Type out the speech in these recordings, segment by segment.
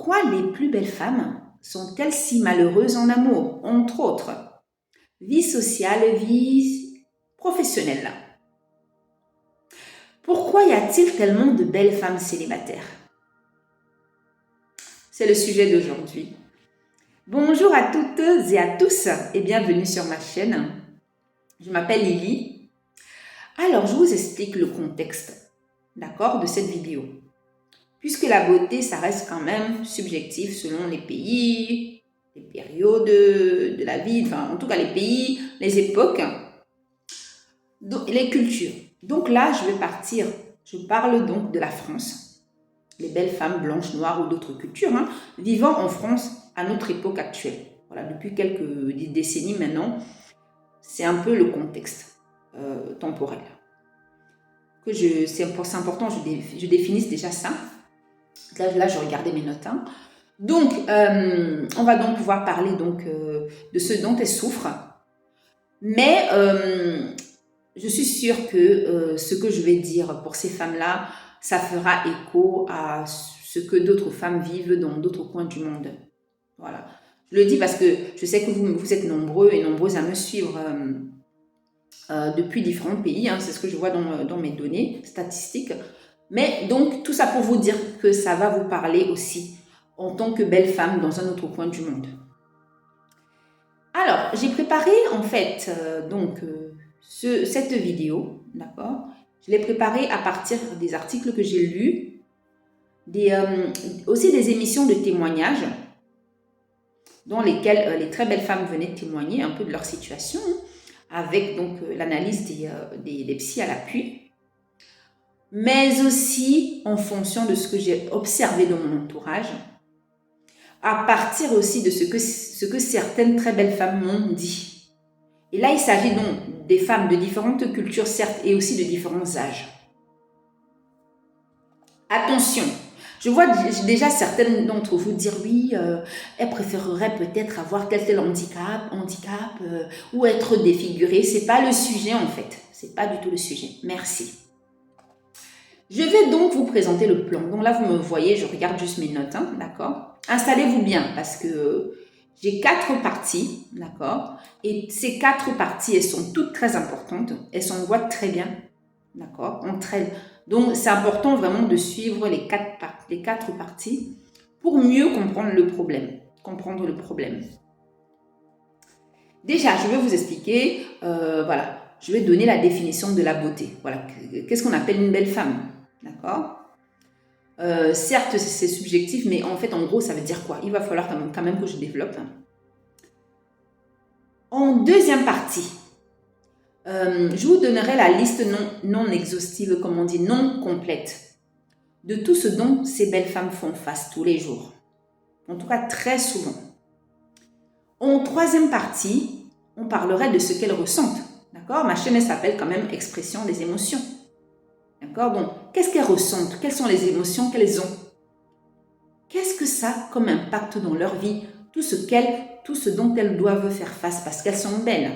Pourquoi les plus belles femmes sont-elles si malheureuses en amour, entre autres? Vie sociale, vie professionnelle. Pourquoi y a-t-il tellement de belles femmes célibataires? C'est le sujet d'aujourd'hui. Bonjour à toutes et à tous et bienvenue sur ma chaîne. Je m'appelle Lily. Alors, je vous explique le contexte, d'accord, de cette vidéo. Puisque la beauté, ça reste quand même subjectif selon les pays, les périodes de la vie, enfin en tout cas les pays, les époques, les cultures. Donc là, je parle donc de la France, les belles femmes blanches, noires ou d'autres cultures, vivant en France à notre époque actuelle. Voilà, depuis quelques décennies maintenant, c'est un peu le contexte temporel. C'est important, je définisse déjà ça. Là, je regardais mes notes. Donc, on va donc pouvoir parler donc, de ce dont elles souffrent. Mais je suis sûre que ce que je vais dire pour ces femmes-là, ça fera écho à ce que d'autres femmes vivent dans d'autres coins du monde. Voilà. Je le dis parce que je sais que vous êtes nombreux et nombreuses à me suivre depuis différents pays. C'est ce que je vois dans mes données statistiques. Mais donc, tout ça pour vous dire que ça va vous parler aussi en tant que belle femme dans un autre coin du monde. Alors, j'ai préparé en fait cette vidéo, d'accord? Je l'ai préparée à partir des articles que j'ai lus, aussi des émissions de témoignages dans lesquelles les très belles femmes venaient témoigner un peu de leur situation, avec donc l'analyse des psys à l'appui, mais aussi en fonction de ce que j'ai observé dans mon entourage, à partir aussi de ce que certaines très belles femmes m'ont dit. Et là, il s'agit donc des femmes de différentes cultures, certes, et aussi de différents âges. Attention, je vois déjà certaines d'entre vous dire oui, elles préféreraient peut-être avoir tel handicap ou être défigurées. C'est pas le sujet en fait, c'est pas du tout le sujet. Merci. Je vais donc vous présenter le plan. Donc là, vous me voyez, je regarde juste mes notes, d'accord? Installez-vous bien parce que j'ai 4 parties, d'accord? Et ces 4 parties, elles sont toutes très importantes. Elles s'envoient très bien, d'accord? Entre elles. Donc, c'est important vraiment de suivre les 4 parties pour mieux comprendre le problème. Déjà, je vais vous expliquer, voilà, je vais donner la définition de la beauté. Voilà, qu'est-ce qu'on appelle une belle femme? D'accord? Certes, c'est subjectif, mais en fait, en gros, ça veut dire quoi? Il va falloir quand même que je développe. En deuxième partie, je vous donnerai la liste non exhaustive, comme on dit, non complète, de tout ce dont ces belles femmes font face tous les jours. En tout cas, très souvent. En troisième partie, on parlerait de ce qu'elles ressentent. D'accord? Ma chaîne, elle s'appelle quand même Expression des émotions. D'accord? Donc, qu'est-ce qu'elles ressentent? Quelles sont les émotions qu'elles ont? Qu'est-ce que ça a comme impact dans leur vie? Tout ce dont elles doivent faire face parce qu'elles sont belles.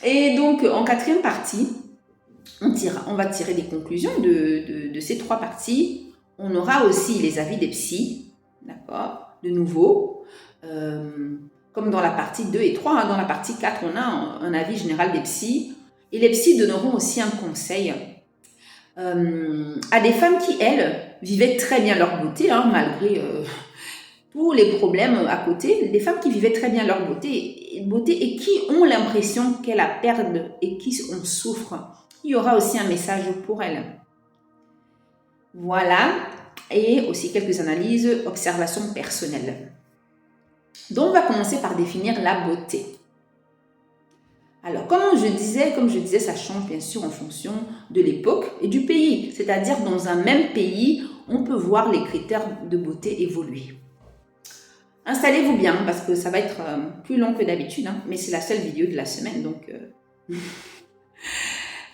Et donc, en quatrième partie, on va tirer des conclusions de ces 3 parties. On aura aussi les avis des psys, d'accord? De nouveau, comme dans la partie 2 et 3, dans la partie 4, on a un avis général des psys. Et les psys donneront aussi un conseil à des femmes qui, elles, vivaient très bien leur beauté, malgré tous les problèmes à côté. Des femmes qui vivaient très bien leur beauté et qui ont l'impression qu'elles la perdent et qui en souffrent. Il y aura aussi un message pour elles. Voilà, et aussi quelques analyses, observations personnelles. Donc, on va commencer par définir la beauté. Alors, comme je disais, ça change bien sûr en fonction de l'époque et du pays. C'est-à-dire, dans un même pays, on peut voir les critères de beauté évoluer. Installez-vous bien parce que ça va être plus long que d'habitude, mais c'est la seule vidéo de la semaine, donc...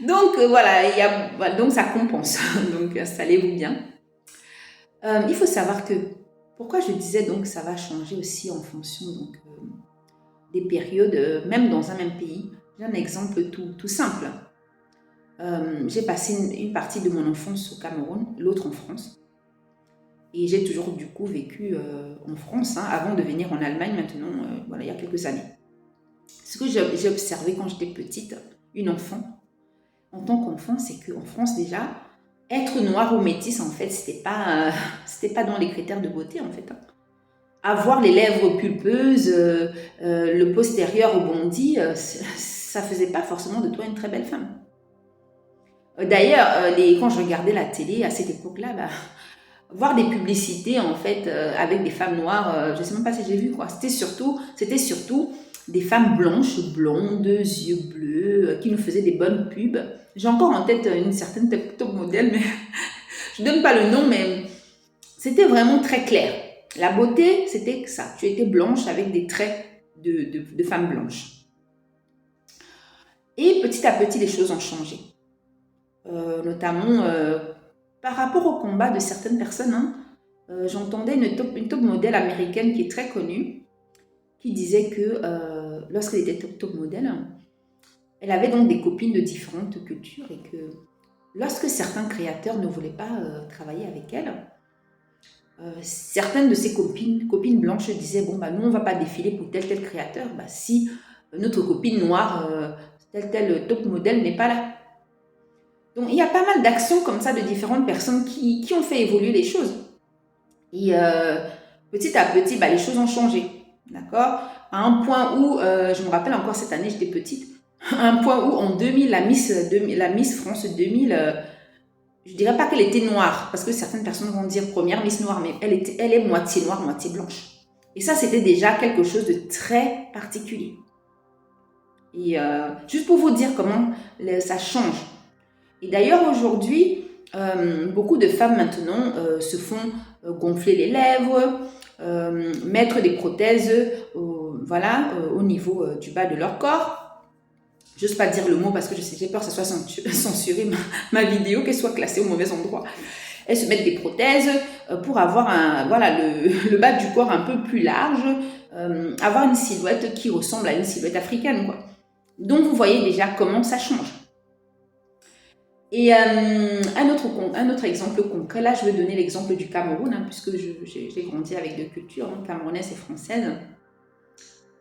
voilà, donc ça compense. Donc, installez-vous bien. Il faut savoir que, pourquoi je disais donc que ça va changer aussi en fonction donc, des périodes, même dans un même pays. J'ai un exemple tout simple. J'ai passé une partie de mon enfance au Cameroun, l'autre en France. Et j'ai toujours du coup vécu en France, hein, avant de venir en Allemagne maintenant, voilà, il y a quelques années. Ce que j'ai observé quand j'étais petite, une enfant, en tant qu'enfant, c'est qu'en France déjà, être noir ou métisse, en fait, c'était pas dans les critères de beauté, en fait, hein. Avoir les lèvres pulpeuses, le postérieur bondi, ça faisait pas forcément de toi une très belle femme. D'ailleurs, quand je regardais la télé à cette époque-là, bah, voir des publicités en fait avec des femmes noires, je sais même pas si j'ai vu quoi. C'était surtout des femmes blanches, blondes, yeux bleus, qui nous faisaient des bonnes pubs. J'ai encore en tête une certaine top modèle, mais je donne pas le nom, mais c'était vraiment très clair. La beauté, c'était ça. Tu étais blanche avec des traits de femme blanche. Et petit à petit, les choses ont changé. Notamment par rapport au combat de certaines personnes, hein, j'entendais une top modèle américaine qui est très connue, qui disait que lorsqu'elle était top modèle, elle avait donc des copines de différentes cultures et que lorsque certains créateurs ne voulaient pas travailler avec elle, certaines de ses copines blanches disaient, bon, bah, nous, on ne va pas défiler pour tel créateur, bah, si notre copine noire, tel top modèle n'est pas là. Donc, il y a pas mal d'actions comme ça de différentes personnes qui ont fait évoluer les choses. Et petit à petit, bah, les choses ont changé. D'accord? À un point où, je me rappelle encore cette année, j'étais petite, à un point où en 2000, la Miss France 2000, je ne dirais pas qu'elle était noire, parce que certaines personnes vont dire première Miss noire, mais elle est moitié noire, moitié blanche. Et ça, c'était déjà quelque chose de très particulier. Et juste pour vous dire comment ça change. Et d'ailleurs, aujourd'hui, beaucoup de femmes maintenant se font gonfler les lèvres, mettre des prothèses au niveau du bas de leur corps. J'ose pas dire le mot parce que j'ai peur que ça soit censuré ma vidéo, qu'elle soit classée au mauvais endroit. Elles se mettent des prothèses pour avoir le bas du corps un peu plus large, avoir une silhouette qui ressemble à une silhouette africaine, quoi. Donc vous voyez déjà comment ça change. Et un autre exemple concret, là je vais donner l'exemple du Cameroun, hein, puisque j'ai grandi avec deux cultures, hein, camerounaise et française.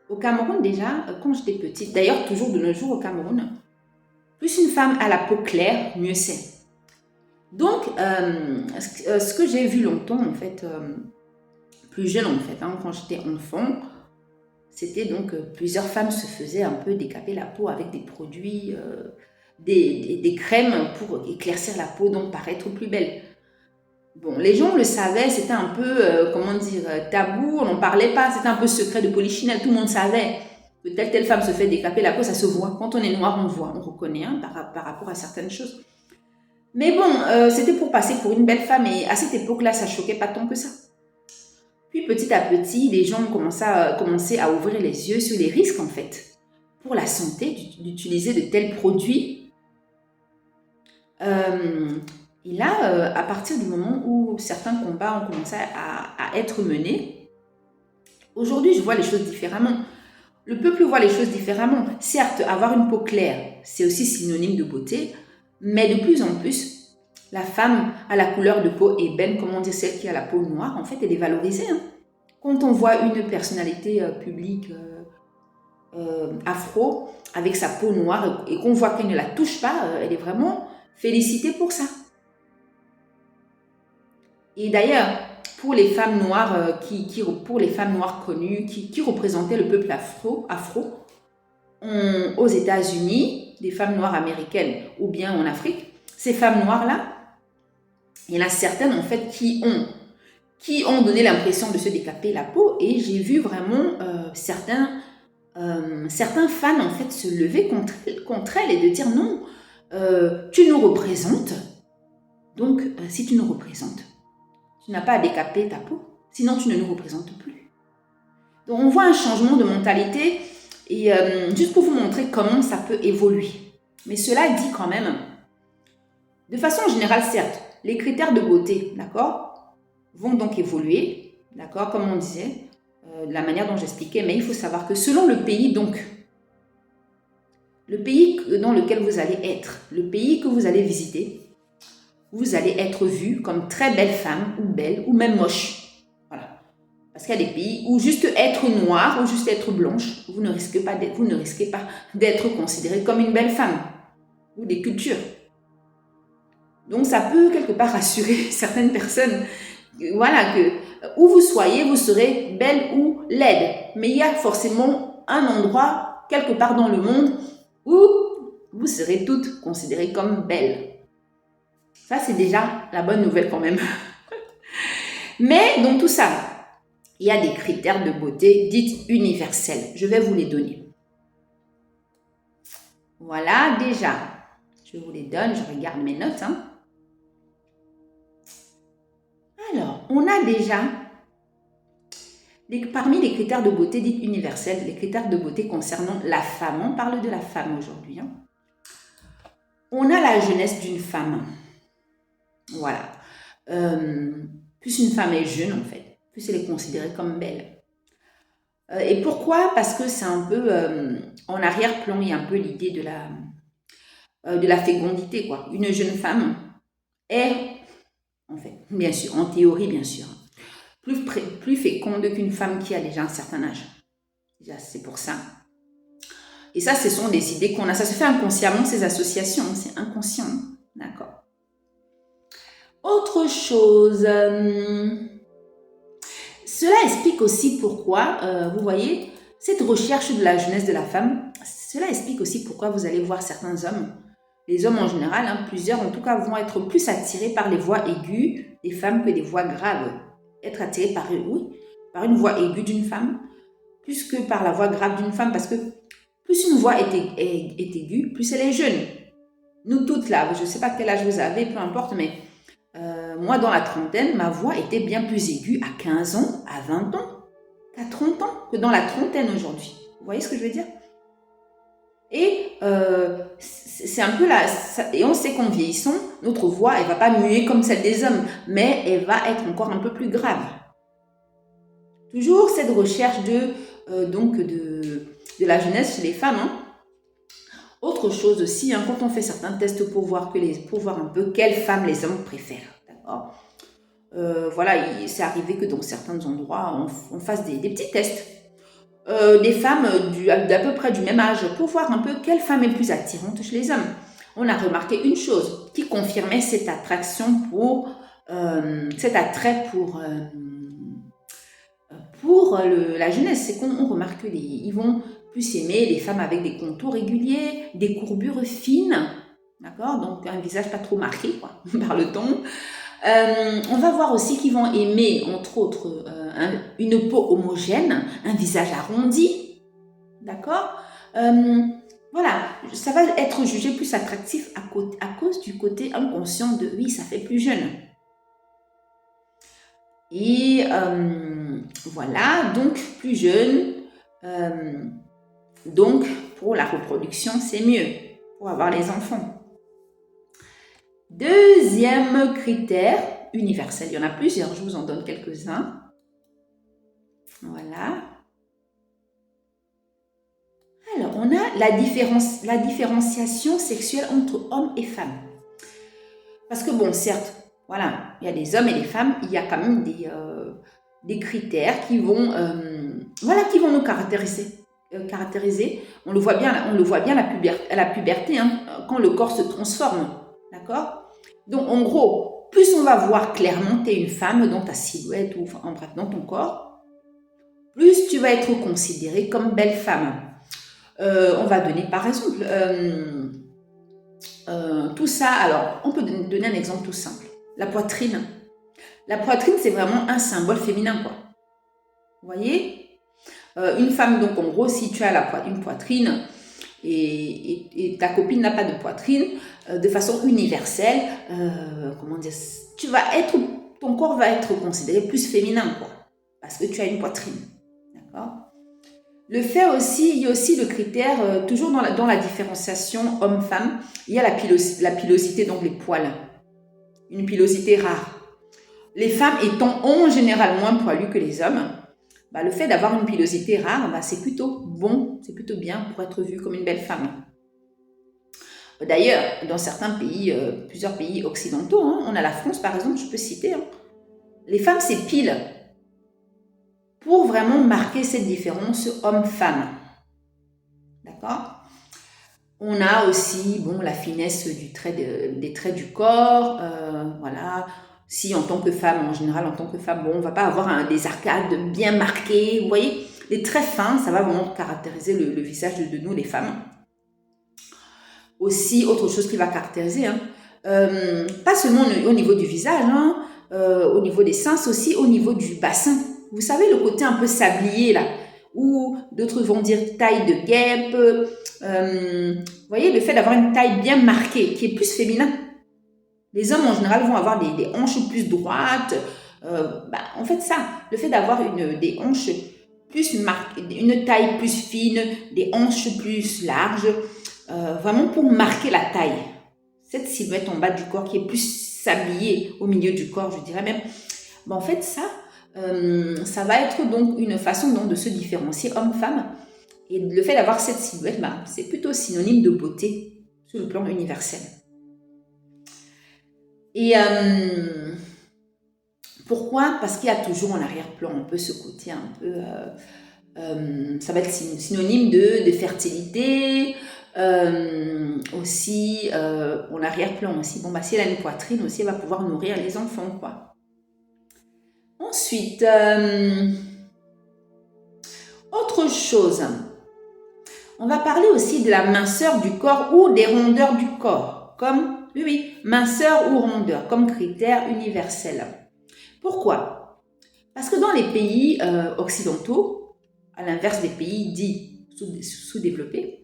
Au Cameroun déjà, quand j'étais petite, d'ailleurs toujours de nos jours au Cameroun, plus une femme a la peau claire, mieux c'est. Donc, ce que j'ai vu longtemps, en fait, plus jeune en fait, hein, quand j'étais enfant, c'était donc plusieurs femmes se faisaient un peu décaper la peau avec des produits, des crèmes pour éclaircir la peau, donc paraître plus belle. Bon, les gens le savaient, c'était un peu, tabou, on n'en parlait pas, c'était un peu secret de polichinelle, tout le monde savait que telle femme se fait décaper la peau, ça se voit. Quand on est noir, on voit, on reconnaît, hein, par rapport à certaines choses. Mais bon, c'était pour passer pour une belle femme et à cette époque-là, ça choquait pas tant que ça. Puis petit à petit, les gens ont commencé à ouvrir les yeux sur les risques en fait pour la santé d'utiliser de tels produits. Et là, à partir du moment où certains combats ont commencé à être menés, aujourd'hui, je vois les choses différemment. Le peuple voit les choses différemment. Certes, avoir une peau claire, c'est aussi synonyme de beauté, mais de plus en plus, la femme à la couleur de peau ébène, comment dire, celle qui a la peau noire, en fait, elle est valorisée, hein. Quand on voit une personnalité publique afro avec sa peau noire et qu'on voit qu'elle ne la touche pas, elle est vraiment félicitée pour ça. Et d'ailleurs, pour les femmes noires pour les femmes noires connues qui représentaient le peuple afro, aux États-Unis, des femmes noires américaines ou bien en Afrique, ces femmes noires-là, il y en a certaines en fait qui ont donné l'impression de se décaper la peau et j'ai vu vraiment certains fans en fait se lever contre elles et de dire non, tu nous représentes, donc si tu nous représentes, tu n'as pas à décaper ta peau, sinon tu ne nous représentes plus. Donc on voit un changement de mentalité et juste pour vous montrer comment ça peut évoluer. Mais cela dit quand même, de façon générale certes, les critères de beauté, d'accord, vont donc évoluer, d'accord, comme on disait, de la manière dont j'expliquais, mais il faut savoir que selon le pays, donc, le pays dans lequel vous allez être, le pays que vous allez visiter, vous allez être vu comme très belle femme, ou belle, ou même moche. Voilà. Parce qu'il y a des pays où juste être noire, ou juste être blanche, vous ne risquez pas d'être considérée comme une belle femme, ou des cultures. Donc ça peut quelque part rassurer certaines personnes. Voilà, que où vous soyez, vous serez belle ou laide. Mais il y a forcément un endroit, quelque part dans le monde, où vous serez toutes considérées comme belles. Ça, c'est déjà la bonne nouvelle quand même. Mais dans tout ça, il y a des critères de beauté dites universels. Je vais vous les donner. Voilà, déjà. Je vous les donne, je regarde mes notes. Alors, on a déjà, parmi les critères de beauté dites universels, les critères de beauté concernant la femme. On parle de la femme aujourd'hui. On a la jeunesse d'une femme. Voilà. Plus une femme est jeune, en fait, plus elle est considérée comme belle. Et pourquoi? Parce que c'est un peu, en arrière-plan, il y a un peu l'idée de la fécondité, quoi. Une jeune femme est, en fait, bien sûr, en théorie, bien sûr, plus féconde qu'une femme qui a déjà un certain âge. Déjà, c'est pour ça. Et ça, ce sont des idées qu'on a. Ça se fait inconsciemment, ces associations. C'est inconscient. D'accord. Autre chose. Cela explique aussi pourquoi, vous voyez, cette recherche de la jeunesse de la femme, cela explique aussi pourquoi vous allez voir certains hommes, les hommes en général, plusieurs en tout cas, vont être plus attirés par les voix aiguës des femmes que des voix graves. Être attirés par une voix aiguë d'une femme, plus que par la voix grave d'une femme, parce que plus une voix est aiguë, plus elle est jeune. Nous toutes là, je ne sais pas quel âge vous avez, peu importe, mais moi dans la trentaine, ma voix était bien plus aiguë à 15 ans, à 20 ans, qu'à 30 ans, que dans la trentaine aujourd'hui. Vous voyez ce que je veux dire? Et c'est un peu là, et on sait qu'en vieillissant, notre voix, elle ne va pas muer comme celle des hommes, mais elle va être encore un peu plus grave. Toujours cette recherche de la jeunesse chez les femmes. Autre chose aussi, quand on fait certains tests pour voir un peu quelles femmes les hommes préfèrent. D'accord. Voilà, c'est arrivé que dans certains endroits, on fasse des petits tests. Des femmes d'à peu près du même âge pour voir un peu quelle femme est plus attirante chez les hommes. On a remarqué une chose qui confirmait cette attraction cet attrait pour la jeunesse, c'est qu'on remarque qu'ils vont plus aimer les femmes avec des contours réguliers, des courbures fines, d'accord, donc un visage pas trop marqué quoi, par le temps. On va voir aussi qu'ils vont aimer, entre autres, une peau homogène, un visage arrondi, d'accord. Voilà, ça va être jugé plus attractif à cause du côté inconscient de oui, ça fait plus jeune. Et voilà, donc plus jeune, donc pour la reproduction, c'est mieux, pour avoir les enfants. Deuxième critère universel, il y en a plusieurs, je vous en donne quelques-uns. Voilà. Alors, on a la différenciation sexuelle entre hommes et femmes. Parce que bon, certes, voilà, il y a des hommes et des femmes, il y a quand même des critères qui vont nous caractériser. On le voit bien à la puberté, quand le corps se transforme, d'accord. Donc, en gros, plus on va voir clairement que tu es une femme dans ta silhouette ou en bref, dans ton corps, plus tu vas être considérée comme belle femme. On va donner par exemple tout ça. Alors, on peut donner un exemple tout simple. La poitrine. La poitrine, c'est vraiment un symbole féminin, quoi. Vous voyez, une femme, donc en gros, si tu as une poitrine et ta copine n'a pas de poitrine, de façon universelle, ton corps va être considéré plus féminin, quoi, parce que tu as une poitrine, d'accord. Il y a aussi le critère, toujours dans la différenciation homme-femme, il y a la pilosité, donc les poils, une pilosité rare. Les femmes étant en général moins poilues que les hommes, le fait d'avoir une pilosité rare, c'est plutôt bon, c'est plutôt bien pour être vue comme une belle femme. D'ailleurs, dans certains pays, plusieurs pays occidentaux, hein, on a la France par exemple, je peux citer, hein, les femmes s'épilent pour vraiment marquer cette différence homme-femme. D'accord? On a aussi bon, la finesse des traits du corps. Voilà. Si en tant que femme, en général, en tant que femme, bon, on ne va pas avoir des arcades bien marquées. Vous voyez, les traits fins, ça va vraiment caractériser le visage de nous, les femmes. Aussi, autre chose qui va caractériser, hein, pas seulement au niveau du visage, hein, au niveau des seins, c'est aussi au niveau du bassin. Vous savez, le côté un peu sablier, là, ou d'autres vont dire taille de guêpe. Vous voyez, le fait d'avoir une taille bien marquée, qui est plus féminin. Les hommes, en général, vont avoir des hanches plus droites. En fait, ça, le fait d'avoir des hanches plus marquées, une taille plus fine, des hanches plus larges, vraiment pour marquer la taille. Cette silhouette en bas du corps qui est plus sabliée au milieu du corps, je dirais même. En fait, ça va être donc une façon donc, de se différencier homme-femme. Et le fait d'avoir cette silhouette, c'est plutôt synonyme de beauté sur le plan universel. Et pourquoi? Parce qu'il y a toujours en arrière-plan un peu ce côté un peu... ça va être synonyme de fertilité, aussi en arrière-plan aussi. Bon, si elle a une poitrine aussi, elle va pouvoir nourrir les enfants, quoi. Ensuite, autre chose, on va parler aussi de la minceur du corps ou des rondeurs du corps, comme, oui, minceur ou rondeur, comme critère universel. Pourquoi? Parce que dans les pays occidentaux, à l'inverse des pays dits sous-développés,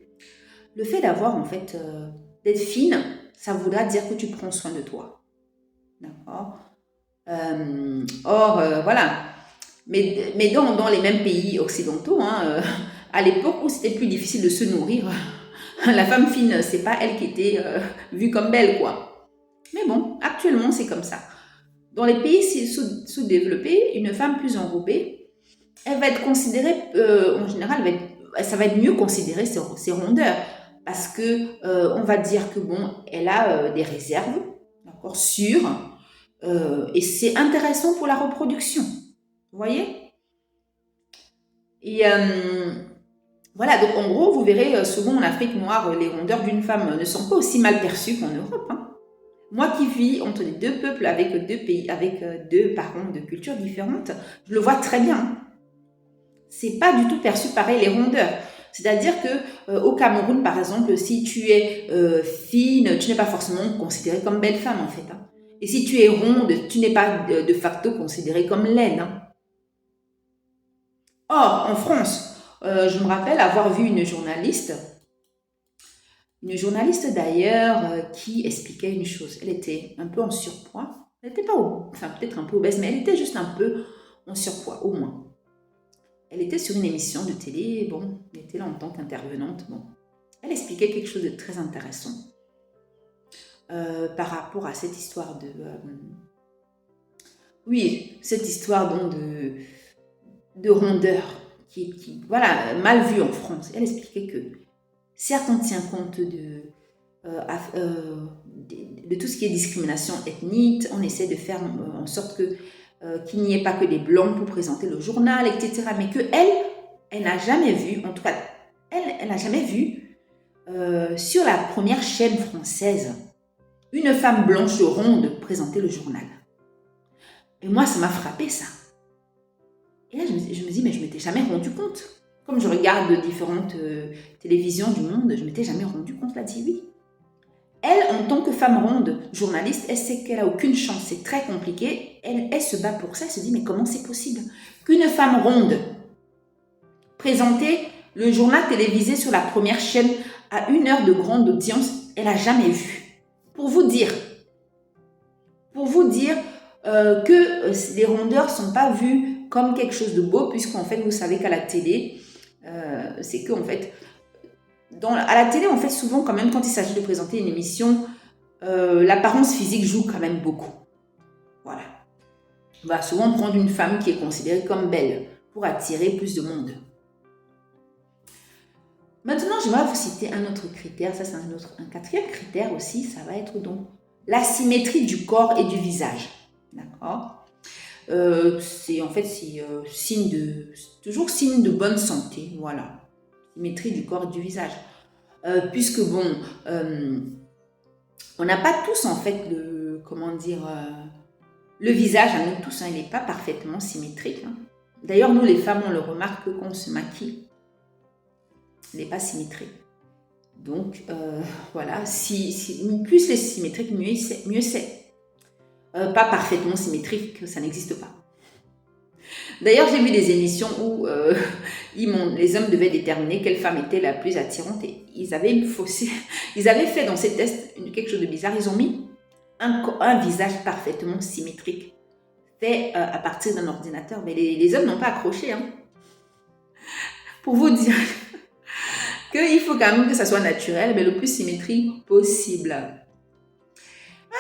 le fait d'avoir, en fait, d'être fine, ça voudra dire que tu prends soin de toi. D'accord? Voilà. Mais dans les mêmes pays occidentaux, hein, à l'époque où c'était plus difficile de se nourrir, la femme fine, c'est pas elle qui était vue comme belle, quoi. Mais bon, actuellement, c'est comme ça. Dans les pays sous-développés, une femme plus enrobée, elle va être considérée, en général, ça va être mieux considéré ses rondeurs. Parce que on va dire que bon, elle a des réserves, d'accord, sûres, et c'est intéressant pour la reproduction. Vous voyez? Et voilà, donc en gros, vous verrez, souvent en Afrique noire, les rondeurs d'une femme ne sont pas aussi mal perçues qu'en Europe. Hein. Moi qui vis entre les deux peuples, avec deux pays, avec deux parents de cultures différentes, je le vois très bien. C'est pas du tout perçu pareil les rondeurs. C'est-à-dire que au Cameroun, par exemple, si tu es fine, tu n'es pas forcément considérée comme belle femme en fait. Hein. Et si tu es ronde, tu n'es pas de facto considérée comme laide. Hein. Or, en France, je me rappelle avoir vu une journaliste d'ailleurs qui expliquait une chose. Elle était un peu en surpoids. Elle n'était pas, enfin peut-être un peu obèse, mais elle était juste un peu en surpoids, au moins. Elle était sur une émission de télé, bon, elle était là en tant qu'intervenante. Bon. Elle expliquait quelque chose de très intéressant par rapport à cette histoire de... cette histoire donc de rondeur qui voilà, mal vue en France. Elle expliquait que certes, on tient compte de tout ce qui est discrimination ethnique, on essaie de faire en sorte que qu'il n'y ait pas que des blancs pour présenter le journal, etc. Mais que elle n'a jamais vu, en tout cas, elle n'a jamais vu sur la première chaîne française une femme blanche ronde présenter le journal. Et moi, ça m'a frappé ça. Et là, je me dis, mais je ne m'étais jamais rendu compte. Comme je regarde différentes télévisions du monde, je ne m'étais jamais rendu compte. Elle a dit oui. Elle, en tant que femme ronde, journaliste, elle sait qu'elle n'a aucune chance. C'est très compliqué. Elle se bat pour ça. Elle se dit, mais comment c'est possible qu'une femme ronde présenter le journal télévisé sur la première chaîne à 1 heure de grande audience, elle n'a jamais vu. Pour vous dire que les rondeurs ne sont pas vues comme quelque chose de beau, puisqu'en fait, vous savez qu'à la télé, c'est qu'en fait, à la télé, en fait, souvent, quand même, quand il s'agit de présenter une émission, l'apparence physique joue quand même beaucoup. Voilà. On va souvent prendre une femme qui est considérée comme belle pour attirer plus de monde. Maintenant, je vais vous citer un autre critère. Ça, c'est un quatrième critère aussi. Ça va être donc la symétrie du corps et du visage. D'accord. C'est en fait, c'est toujours signe de bonne santé. Voilà. Symétrie du corps et du visage. Puisque bon, on n'a pas tous en fait le visage à nous tous, hein, il n'est pas parfaitement symétrique. Hein. D'ailleurs, nous les femmes, on le remarque quand on se maquille, il n'est pas symétrique. Donc voilà, plus c'est symétrique, mieux c'est. Pas parfaitement symétrique, ça n'existe pas. D'ailleurs, j'ai vu des émissions où les hommes devaient déterminer quelle femme était la plus attirante et ils avaient fait dans ces tests quelque chose de bizarre. Ils ont mis un visage parfaitement symétrique fait à partir d'un ordinateur. Mais les hommes n'ont pas accroché. Hein. Pour vous dire qu'il faut quand même que ça soit naturel, mais le plus symétrique possible.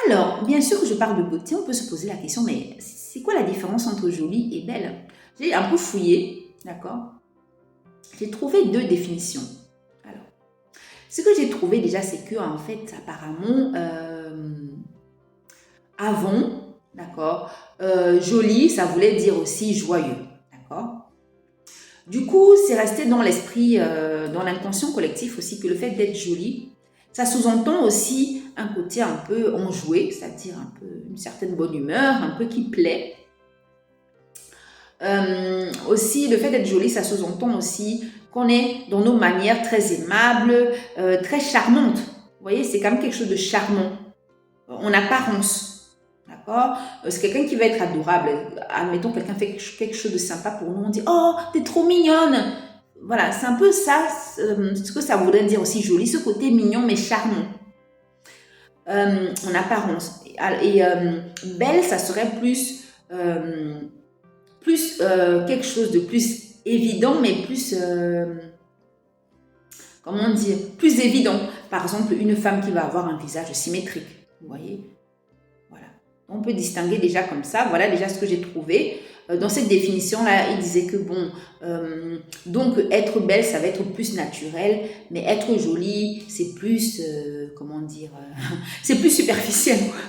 Alors, bien sûr que je parle de beauté, on peut se poser la question, mais c'est quoi la différence entre jolie et belle? J'ai un peu fouillé, d'accord? J'ai trouvé 2 définitions. Alors, ce que j'ai trouvé déjà, c'est que en fait, apparemment, avant, d'accord, joli, ça voulait dire aussi joyeux, d'accord? Du coup, c'est resté dans l'esprit, dans l'inconscient collectif aussi, que le fait d'être joli, ça sous-entend aussi un côté un peu enjoué, c'est-à-dire un peu une certaine bonne humeur, un peu qui plaît. Aussi, le fait d'être joli, ça sous-entend aussi qu'on est dans nos manières très aimables, très charmantes. Vous voyez, c'est quand même quelque chose de charmant, en apparence. D'accord? C'est quelqu'un qui va être adorable. Admettons, quelqu'un fait quelque chose de sympa pour nous, on dit « Oh, t'es trop mignonne !» Voilà, c'est un peu ça, ce que ça voudrait dire aussi joli, ce côté mignon mais charmant. En apparence. Et belle, ça serait plus quelque chose de plus évident, mais plus, comment dire, plus évident. Par exemple, une femme qui va avoir un visage symétrique, vous voyez. Voilà. On peut distinguer déjà comme ça. Voilà déjà ce que j'ai trouvé. Dans cette définition-là, il disait que bon, donc être belle, ça va être plus naturel, mais être jolie, c'est plus, comment dire, c'est plus superficiel, quoi.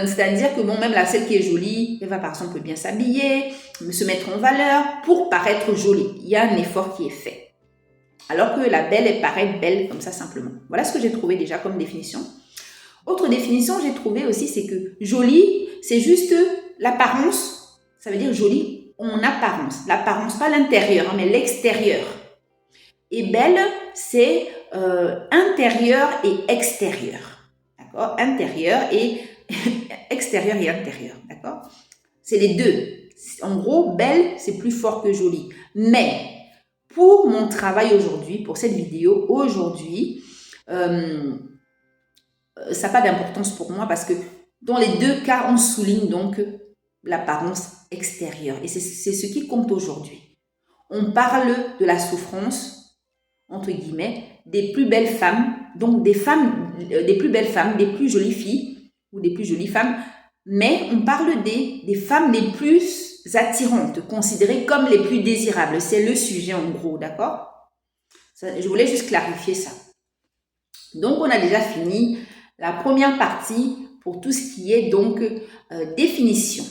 C'est-à-dire que bon, même la celle qui est jolie, elle va par exemple bien s'habiller, se mettre en valeur pour paraître jolie. Il y a un effort qui est fait. Alors que la belle, elle paraît belle comme ça simplement. Voilà ce que j'ai trouvé déjà comme définition. Autre définition, j'ai trouvé aussi, c'est que jolie, c'est juste l'apparence. Ça veut dire jolie en apparence. L'apparence, pas l'intérieur, mais l'extérieur. Et belle, c'est intérieur et extérieur. D'accord? Intérieur et extérieur et intérieur, d'accord? C'est les deux. En gros, belle, c'est plus fort que jolie. Mais, pour mon travail aujourd'hui, pour cette vidéo, aujourd'hui, ça n'a pas d'importance pour moi parce que dans les 2 cas, on souligne donc l'apparence extérieure. Et c'est ce qui compte aujourd'hui. On parle de la souffrance, entre guillemets, des plus belles femmes, donc des plus belles femmes, des plus jolies filles, ou des plus jolies femmes, mais on parle des femmes les plus attirantes, considérées comme les plus désirables. C'est le sujet en gros, d'accord? Je voulais juste clarifier ça. Donc, on a déjà fini la première partie pour tout ce qui est donc définition.